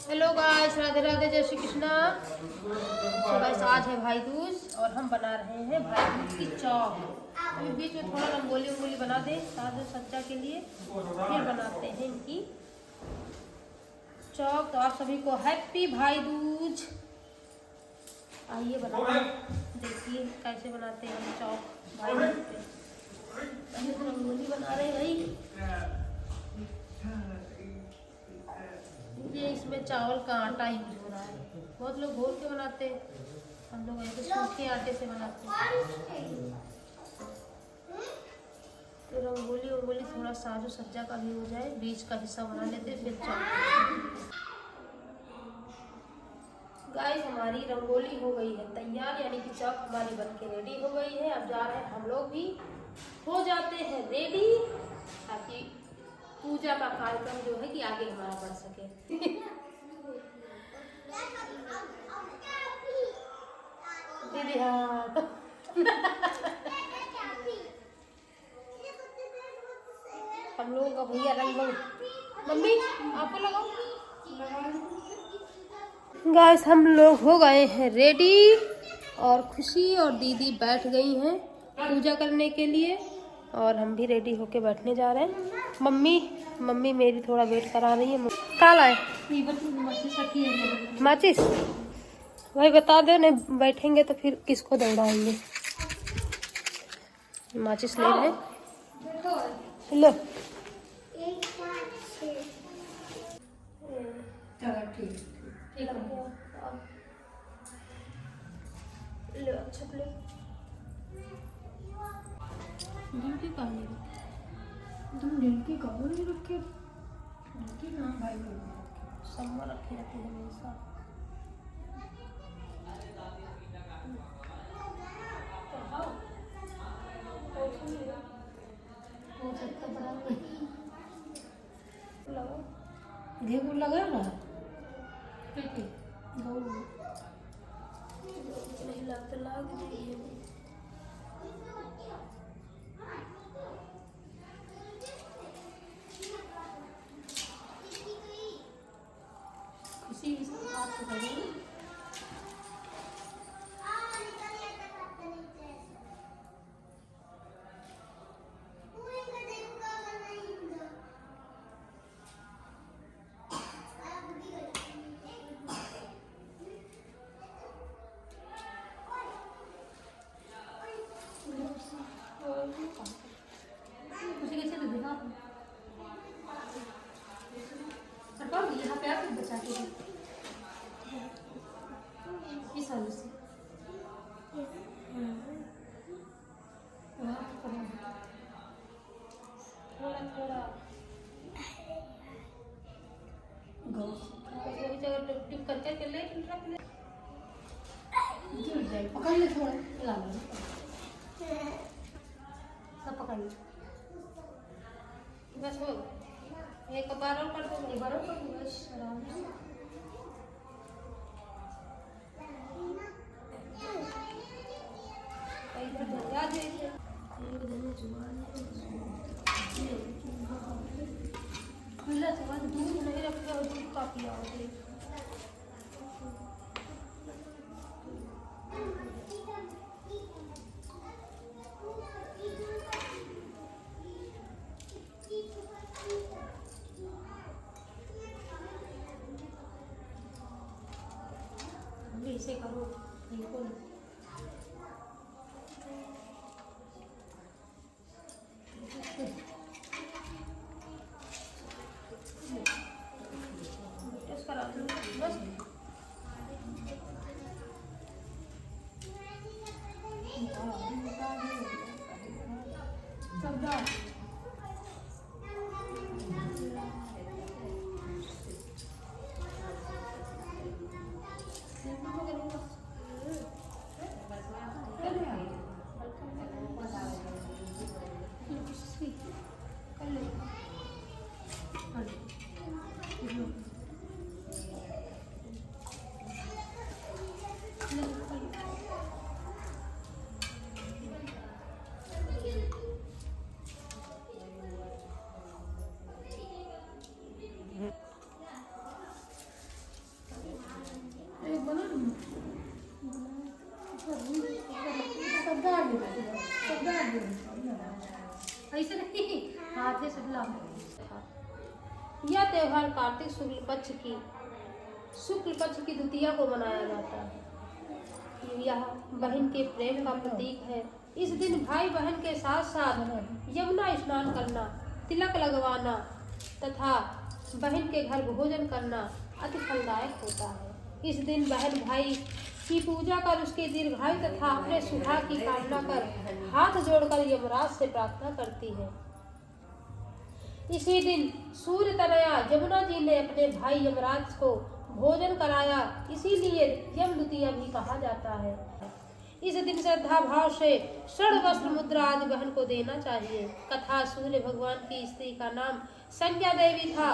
Hello guys, Radhe Radhe, जय श्री कृष्णा। तो guys आज है भाई दूज और हम बना रहे हैं भाई दूज की चौक। अभी बीच में थोड़ा रंगोली वंगोली बना दे साज सज्जा के लिए, फिर बनाते हैं इनकी चौक। तो आप सभी को हैप्पी भाई दूज। आइए बनाते हैं, देखिए कैसे बनाते हैं हम चौक भाई दूज पे। पहले तो रंगोली बना रहे हैं भाई। ये इसमें चावल का आटा यूज हो रहा है। बहुत लोग घोल के बनाते हैं, हम लोग ऐसे सूखे आटे से बनाते हैं। तो रंगोली वंगोली थोड़ा साजो सज्जा का भी हो जाए, बीच का हिस्सा बना लेते हैं, फिर चौक। गाइस हमारी रंगोली हो गई है तैयार, यानी कि चौक हमारी बन के रेडी हो गई है। अब जा रहे हैं हम लोग भी हो जाते हैं रेडी, ताकि पूजा का कार्यक्रम जो है कि आगे हमारा बढ़ सके। दीदी हाँ हम लोगों का भैया रंग मम्मी आपको लगाओ। गाइस हम लोग हो गए हैं रेडी और खुशी और दीदी बैठ गई हैं पूजा करने के लिए, और हम भी रेडी होके बैठने जा रहे हैं। मम्मी मेरी थोड़ा वेट करा रही है। काला है माचिस, भाई बता दो, नहीं बैठेंगे तो फिर किसको दौड़ाएंगे। माचिस ले रहे लो। ले अच्छा ले ड्यूटी कहाँ तुम ड्यूटी कब नहीं रखे ड्यूटी कहाँ भाई सब रखे रहते हैं हमेशा। घेर लगा ना नहीं लगता लग जाइए। खुशी बात तो करेंगे। यहाँ पे आप बचा के इस वाले से थोड़ा थोड़ा वही जगह टिप करके ले रख ले, गिर जाए। पकड़ ले थोड़ा, हिला ले सब पकड़ ले बस। हो एक बार और कर दो, एक बार और कर दो बस आराम से। खुला से बाद दूध नहीं रखा और दूध का पिया होगी। इसे करो बिल्कुल करा दो बस। ऐसे नहीं, हाथ से सबला। यह त्योहार कार्तिक शुक्ल पक्ष की द्वितीया को मनाया जाता है। यह बहन के प्रेम का प्रतीक है। इस दिन भाई बहन के साथ साथ यमुना स्नान करना, तिलक लगवाना तथा बहन के घर भोजन करना अति फलदायक होता है। इस दिन बहन भाई की पूजा कर उसके दीर्घायु तथा अपने सुधार की कामना कर हाथ जोड़कर यमराज से प्रार्थना करती है। इसी दिन सूर्य तनया यमुना जी ने अपने भाई यमराज को भोजन कराया, इसीलिए यम द्वितीया भी कहा जाता है। इस दिन श्रद्धा भाव से स्वर्ण वस्त्र मुद्रा आदि बहन को देना चाहिए। कथा सूर्य भगवान की स्त्री का नाम संज्ञा देवी था।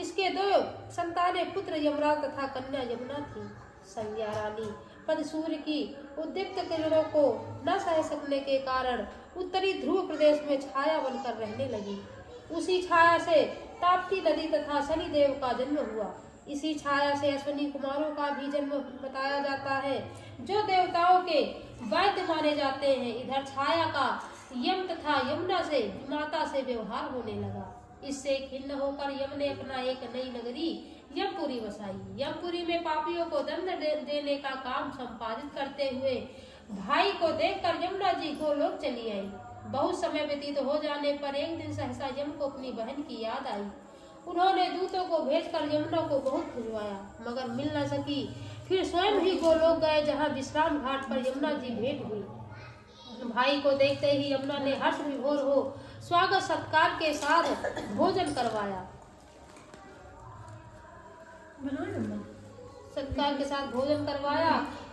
इसके 2 संतानें पुत्र यमराज तथा कन्या यमुना थी। संज्ञा रानी पद सूर्य की उद्दीप्त किरणों को न सह सकने के कारण उत्तरी ध्रुव प्रदेश में छाया बनकर रहने लगी। उसी छाया से ताप्ती नदी तथा शनि देव का जन्म हुआ। इसी छाया से अश्विनी कुमारों का भी जन्म बताया जाता है, जो देवताओं के वैद्य माने जाते हैं। इधर छाया का यम तथा यमुना से माता से व्यवहार होने लगा। इससे खिन्न होकर यम ने अपना एक नई नगरी यमपुरी बसाई। यमपुरी में पापियों को दंड देने का काम संपादित करते हुए भाई को देखकर यमुना जी को लोग चली आई। बहुत समय व्यतीत हो जाने पर एक दिन सहसा यम को अपनी बहन की याद आई। उन्होंने दूतों को भेजकर यमुना को बहुत खुजवाया, मगर मिल न सकी। फिर स्वयं ही गोलोक गए, जहाँ विश्राम घाट पर यमुना जी भेंट हुई। भाई को देखते ही यमुना ने हर्ष विभोर हो स्वागत सत्कार के साथ भोजन करवाया।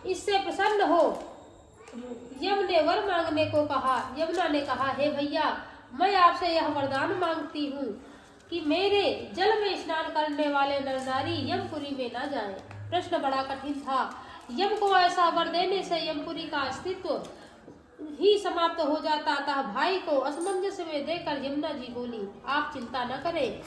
इससे प्रसन्न हो यम ने वर मांगने को कहा। यमुना ने कहा, हे भैया, मैं आपसे यह वरदान मांगती हूँ कि मेरे जल में स्नान करने वाले नर नारी यमपुरी में न जाएं। प्रश्न बड़ा कठिन था। यम को ऐसा वर देने से यमपुरी का अस्तित्व ही समाप्त हो जाता था। भाई को असमंजस में देकर यमुना जी बोली, आप चिंता न करें,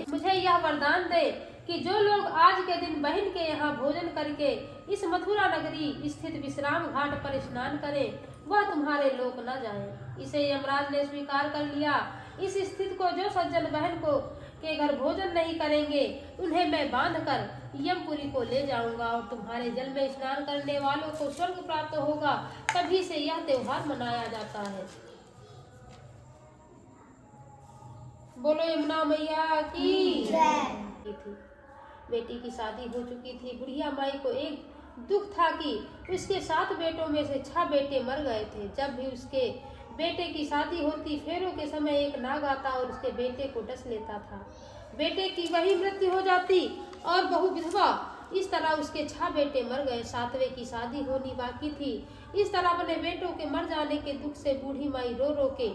मुझे यह वरदान दे कि जो लोग आज के दिन बहन के यहाँ भोजन करके इस मथुरा नगरी स्थित विश्राम घाट पर स्नान करें, वह तुम्हारे लोक न जाए। इसे यमराज ने स्वीकार कर लिया। इस स्थिति को जो सज्जन बहन को के घर भोजन नहीं करेंगे, उन्हें मैं बांधकर यमपुरी को ले जाऊंगा और तुम्हारे जल में स्नान करने वालों को स्वर्ग प्राप्त होगा। तभी से यह त्योहार मनाया जाता है। बोलो यमुना मैया की जय। बेटी की शादी हो चुकी थी। बुढ़िया माई को एक दुख था कि उसके 7 बेटों में से 6 बेटे मर गए थे। जब भी उसके बेटे की शादी होती, फेरों के समय एक नाग आता और उसके बेटे को डस लेता था। बेटे की वही मृत्यु हो जाती और बहु विधवा। इस तरह उसके 6 बेटे मर गए। 7वें की शादी होनी बाकी थी। इस तरह अपने बेटों के मर जाने के दुख से बूढ़ी माई रो रो के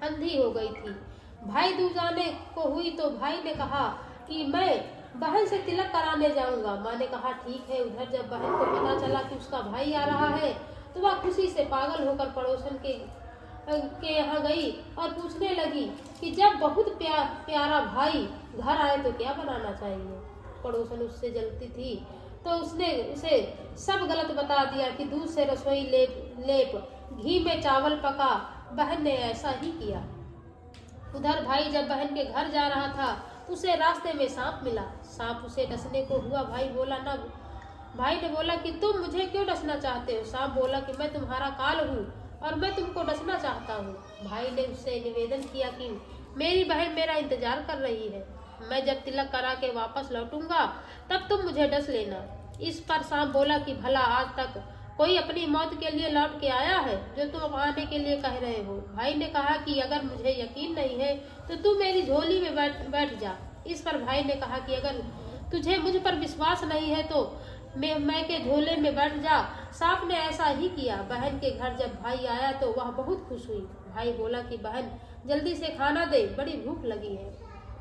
अंधी हो गई थी। भाई दूज आने को हुई तो भाई ने कहा कि मैं बहन से तिलक कराने जाऊंगा। माँ ने कहा ठीक है। उधर जब बहन को पता चला कि उसका भाई आ रहा है, तो वह खुशी से पागल होकर पड़ोसन के यहाँ गई और पूछने लगी कि जब बहुत प्यारा भाई घर आए तो क्या बनाना चाहिए। पड़ोसन उससे जलती थी तो उसने उसे सब गलत बता दिया कि दूध से रसोई लेप घी में चावल पका। बहन ने ऐसा ही किया। उधर भाई जब बहन के घर जा रहा था, उसे रास्ते में सांप मिला। सांप उसे डसने को हुआ। भाई ने बोला कि तुम मुझे क्यों डसना चाहते हो। सांप बोला कि मैं तुम्हारा काल हूँ और मैं तुमको डसना चाहता हूँ। भाई ने उससे निवेदन किया कि मेरी बहन मेरा इंतजार कर रही है, मैं जब तिलक करा के वापस लौटूंगा तब तुम मुझे डस लेना। इस पर सांप बोला कि भला आज तक कोई अपनी मौत के लिए लौट के आया है जो तुम अब आने के लिए कह रहे हो। भाई ने कहा कि अगर मुझे यकीन नहीं है तो तू मेरी झोली में बैठ जा। इस पर भाई ने कहा कि अगर तुझे मुझ पर विश्वास नहीं है तो मैं के झोले में बैठ जा। सांप ने ऐसा ही किया। बहन के घर जब भाई आया तो वह बहुत खुश हुई। भाई बोला कि बहन जल्दी से खाना दे, बड़ी भूख लगी है।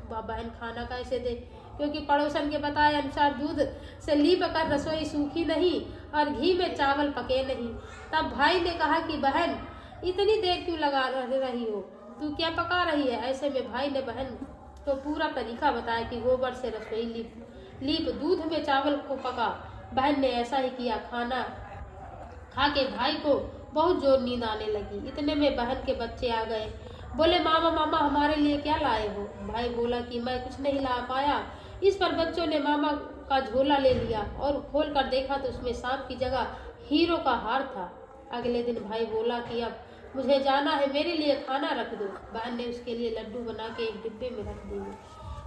वह बहन खाना कैसे दे, क्योंकि पड़ोसन के बताए अनुसार दूध से लीप कर रसोई सूखी नहीं और घी में चावल पके नहीं। तब भाई ने कहा कि बहन इतनी देर क्यों लगा रही हो, तू क्या पका रही है। ऐसे में भाई ने बहन को पूरा तरीका बताया कि गोबर से रसोई लीप दूध में चावल को पका। बहन ने ऐसा ही किया। खाना खा के भाई को बहुत जोर नींद आने लगी। इतने में बहन के बच्चे आ गए। बोले मामा मामा हमारे लिए क्या लाए हो? भाई बोला कि मैं कुछ नहीं ला पाया। इस पर बच्चों ने मामा का झोला ले लिया और खोल कर देखा तो उसमें सांप की जगह हीरो का हार था। अगले दिन भाई बोला कि अब मुझे जाना है, मेरे लिए खाना रख दो। बहन ने उसके लिए लड्डू बना के एक डिब्बे में रख दिए।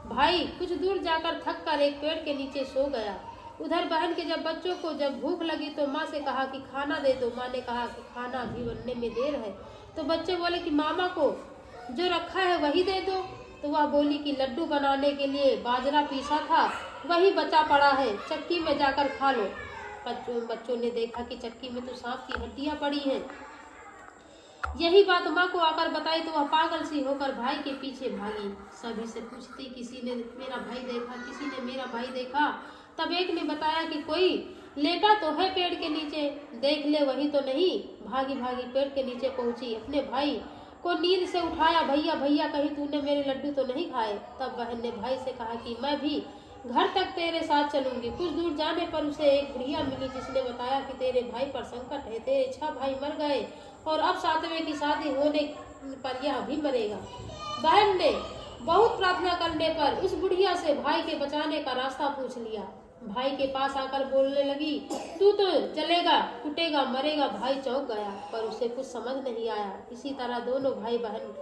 भाई कुछ दूर जाकर थक कर एक पेड़ के नीचे सो गया। उधर बहन के बच्चों को जब भूख लगी तो माँ से कहा कि खाना दे दो। माँ ने कहा कि खाना अभी बनने में देर है। तो बच्चे बोले कि मामा को जो रखा है वही दे दो। तो वह बोली कि लड्डू बनाने के लिए बाजरा पीसा था, वही बचा पड़ा है, चक्की में जाकर खा लो। बच्चों ने देखा कि चक्की में तो सांप की हड्डियां पड़ी हैं। यही बात माँ को आकर बताई तो वह पागल सी होकर भाई के पीछे भागी। सभी से पूछती किसी ने मेरा भाई देखा, किसी ने मेरा भाई देखा। तब एक ने बताया कि कोई लेटा तो है पेड़ के नीचे, देख ले वही तो नहीं। भागी भागी पेड़ के नीचे पहुंची, अपने भाई को नींद से उठाया। भैया भैया कहीं तूने मेरे लड्डू तो नहीं खाए? तब बहन ने भाई से कहा कि मैं भी घर तक तेरे साथ चलूंगी। कुछ दूर जाने पर उसे एक बुढ़िया मिली जिसने बताया कि तेरे भाई पर संकट है, तेरे 6 भाई मर गए और अब 7वें की शादी होने पर यह भी मरेगा। बहन ने बहुत प्रार्थना करने पर उस बुढ़िया से भाई के बचाने का रास्ता पूछ लिया। भाई के पास आकर बोलने लगी, तू तो चलेगा, टूटेगा, मरेगा। भाई चौंक गया पर उसे कुछ समझ नहीं आया। इसी तरह दोनों भाई बहन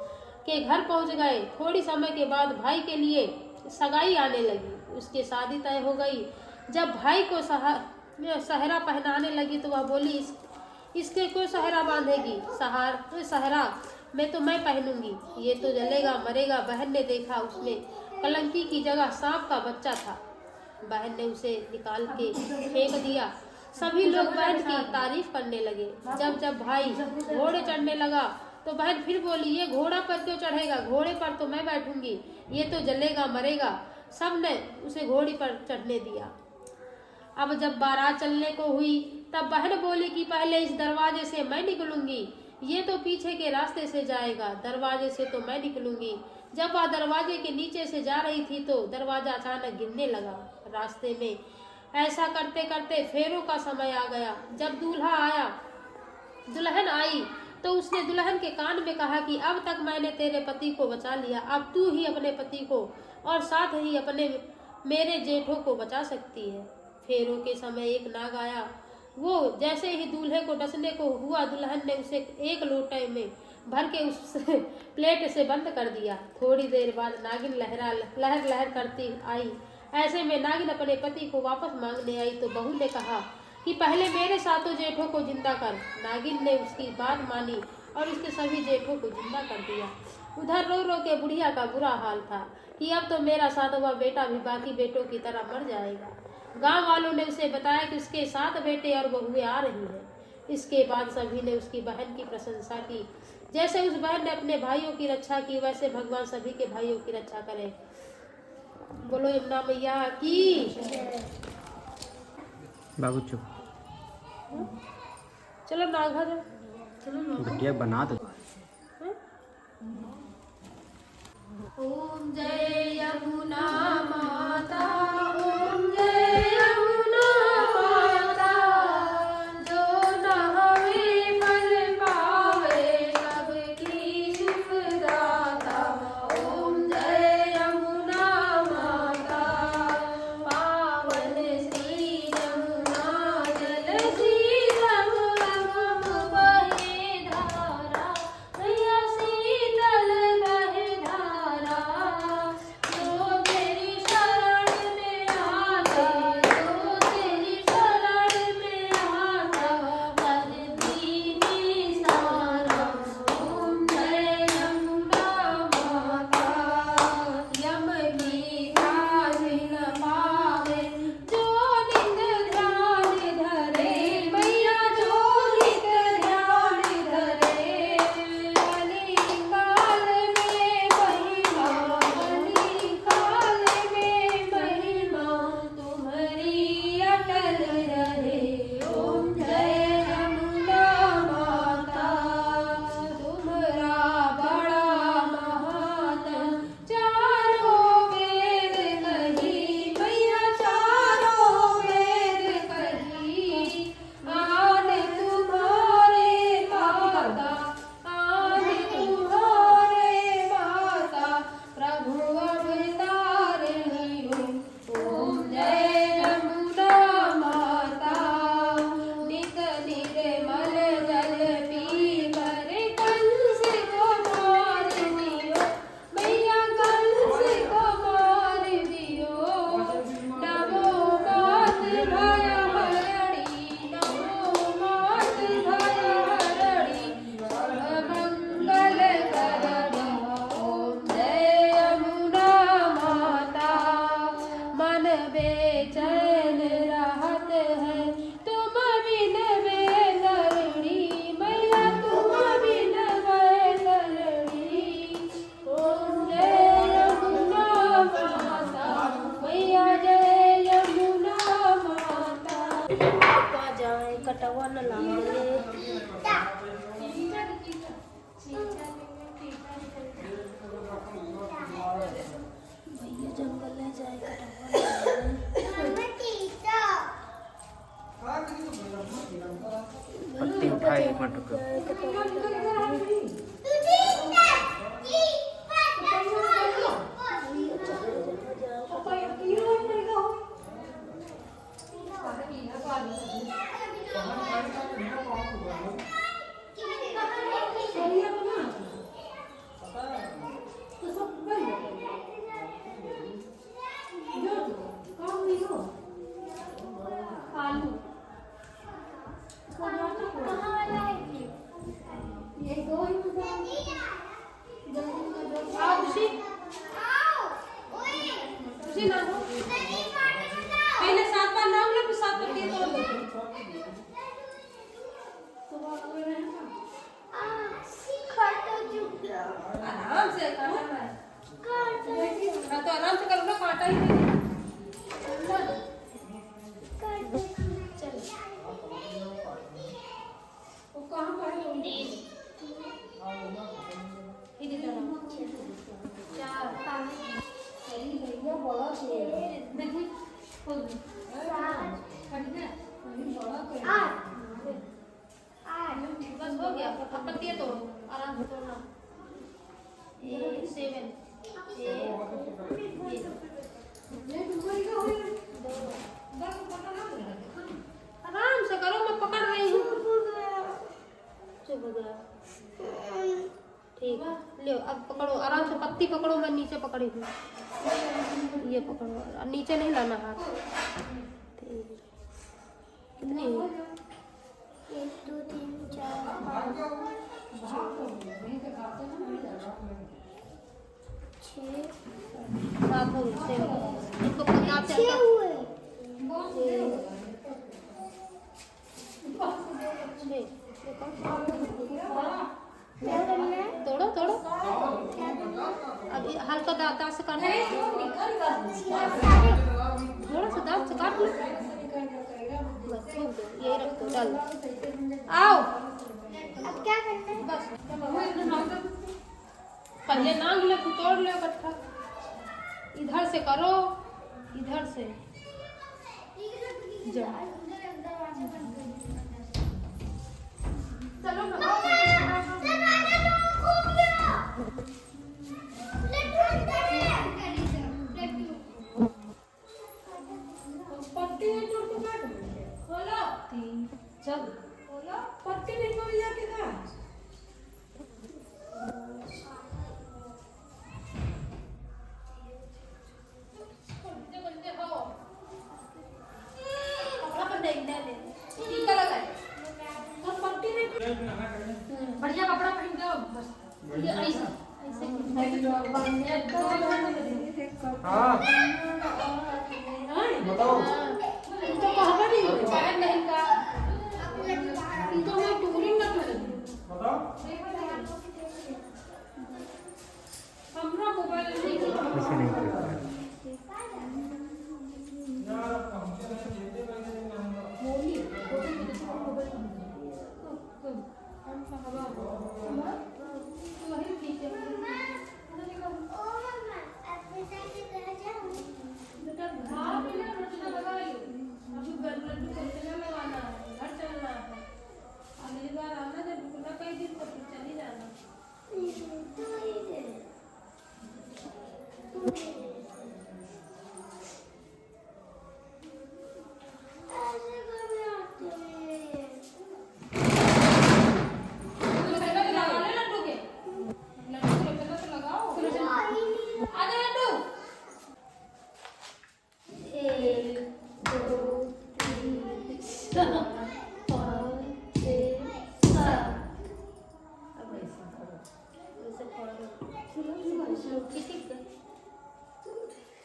के घर पहुंच गए। थोड़ी समय के बाद भाई के लिए सगाई आने लगी। उसकी शादी तय हो गई। जब भाई को सहरा पहनाने लगी तो वह बोली, इसके क्यों सहरा बांधेगी? सहरा मैं तो मैं पहनूंगी, ये तो जलेगा मरेगा। बहन ने देखा उसमें कलंकी की जगह सांप का बच्चा था। बहन ने उसे निकाल के फेंक दिया। सभी लोग बहन की तारीफ करने लगे। जब भाई घोड़े चढ़ने लगा तो बहन फिर बोली, ये घोड़ा पर क्यों चढ़ेगा? घोड़े पर तो मैं बैठूंगी, ये तो जलेगा मरेगा। सब ने उसे घोड़ी पर चढ़ने दिया। अब जब बारात चलने को हुई तब बहन बोली कि पहले इस दरवाजे से मैं निकलूंगी, ये तो पीछे के रास्ते से जाएगा, दरवाजे से तो मैं निकलूंगी। जब वह दरवाजे के नीचे से जा रही थी तो दरवाजा अचानक गिरने लगा। रास्ते में ऐसा करते करते फेरों का समय आ गया। जब दुल्हन आई तो उसने दुल्हन के कान में कहा कि अब तक मैंने तेरे पति को बचा लिया, अब तू ही अपने पति को और साथ ही अपने मेरे जेठों को बचा सकती है। फेरों के समय एक नाग आया। वो जैसे ही दूल्हे को डसने को हुआ, दुल्हन ने उसे एक लोटे में भर के उस प्लेट से बंद कर दिया। थोड़ी देर बाद नागिन लहर करती आई। ऐसे में नागिन अपने पति को वापस मांगने आई तो बहू ने कहा कि पहले मेरे सातों जेठों को जिंदा कर। नागिन ने उसकी बात मानी और उसके सभी जेठों को जिंदा कर दिया। उधर रो रो के बुढ़िया का बुरा हाल था कि अब तो मेरा 7वां बेटा भी बाकी बेटों की तरह मर जाएगा। गांव वालों ने उसे बताया कि उसके 7 बेटे और बहुएं आ रही हैं। इसके बाद सभी ने उसकी बहन की प्रशंसा की। जैसे उस बहन ने अपने भाइयों की रक्षा की, वैसे भगवान सभी के भाइयों की रक्षा करे। बोलो यमुना मैया की। बाबू चुप, चलो नागा बिटिया बना दो। ओम जय यमुना माता, ओम जय यमुना माता, जो नहावे फल पावे सबकी सुखदाता। ओम जय यमुना माता, पावन श्री यमुना जल शीतल बहे धारा, मैया शीतल बहे धारा। जो कटवा न लागे। भैया जंगल ले जाए पत्ती उठाई मटक आराम से करना है। तो आराम से करो ना, कांटा ही नहीं। चल वो कहाँ पर है? इधर चार भैया बड़ा देखिए बस हो गया। अब पत्तियाँ तोड़ो, आराम से तोड़ना। 7 आराम से करो, मैं पकड़ रही हूँ। चुप हो गया, ठीक है। लो अब पकड़ो, आराम से पत्ती पकड़ो, मैं नीचे पकड़ी हूँ। ये पकड़ो, नीचे नहीं लाना हाथ। कितनी 1 2 3 4 5 6 7 हो गए। इनको पंजाब से तोड़ो तोड़ो। अभी हल्का दांत से काटो, थोड़ा सा दांत से काट लो। यही रख दो, डाल। आओ अब क्या करना है? बस पहले नांग ले, तोड़ लो इकट्ठा। इधर से करो, इधर से चलो ना। चल पत्ती नहीं तोड़ी जाती ना। बढ़िया कपड़ा पहन के बस ऐसे हाँ बताओ। तो कहाँ नहीं शायद नहीं का तो मैं टूरिंग ना करूँ। बताओ हमरा मोबाइल नहीं ऐसे नहीं करता।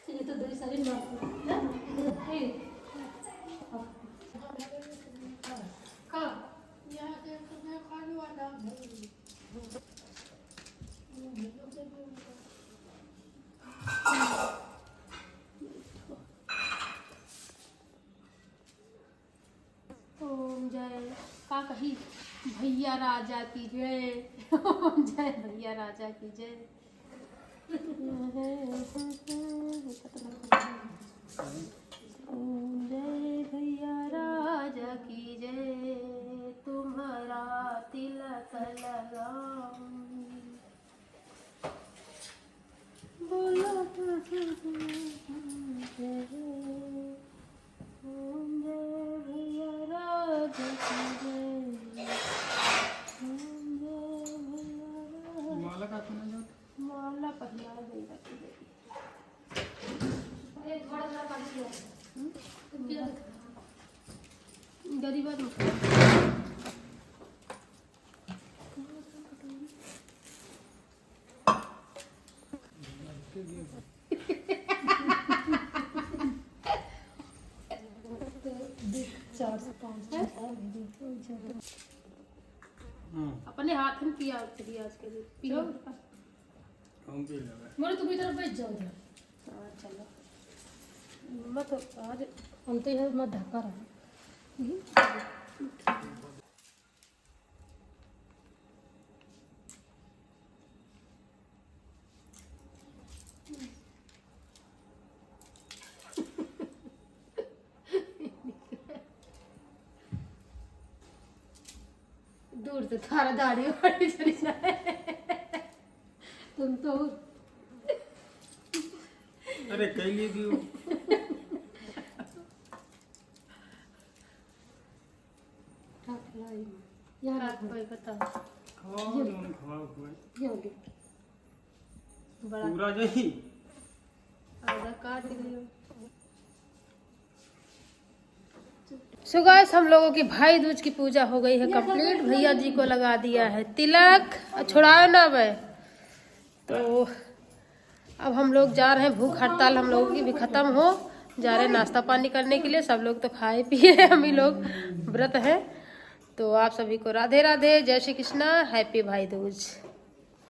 ये तो दो सारे ओम जय का कही भैया राजा की जय। जय भैया राजा की जय। जय भैया राजा की जय, तुम्हारा तिलक लगाऊं। बोलो जय भैया राजा की जय। माला का सुना जाता माला पहला देगा की जय। गरीब आदमी अपने हाथ में पिया चलिए आज के लिए पियो। हम भी लगा मोरे तुम इधर बैठ जाओ इधर। हाँ चलो मत आज हम तो इधर मत ढका रहा। दूर से थारा दाढ़ी वाड़ी चली जाए। तुम तो अरे कई लिए भी हो यहाँ रात को बताओ खाओ जोन खाओ कोई ये हो गया। बड़ा पूरा जही आधा काट लियो। सो गाइस हम लोगों की भाई दूज की पूजा हो गई है कंप्लीट। भैया जी को लगा दिया है तिलक। छुड़ाओ ना भाई। तो अब हम लोग जा रहे हैं, भूख हड़ताल हम लोगों की भी खत्म हो जा रहे हैं नाश्ता पानी करने के लिए। सब लोग तो खाए पिए, हम ही लोग व्रत हैं। तो आप सभी को राधे राधे, जय श्री कृष्णा, हैप्पी भाई दूज।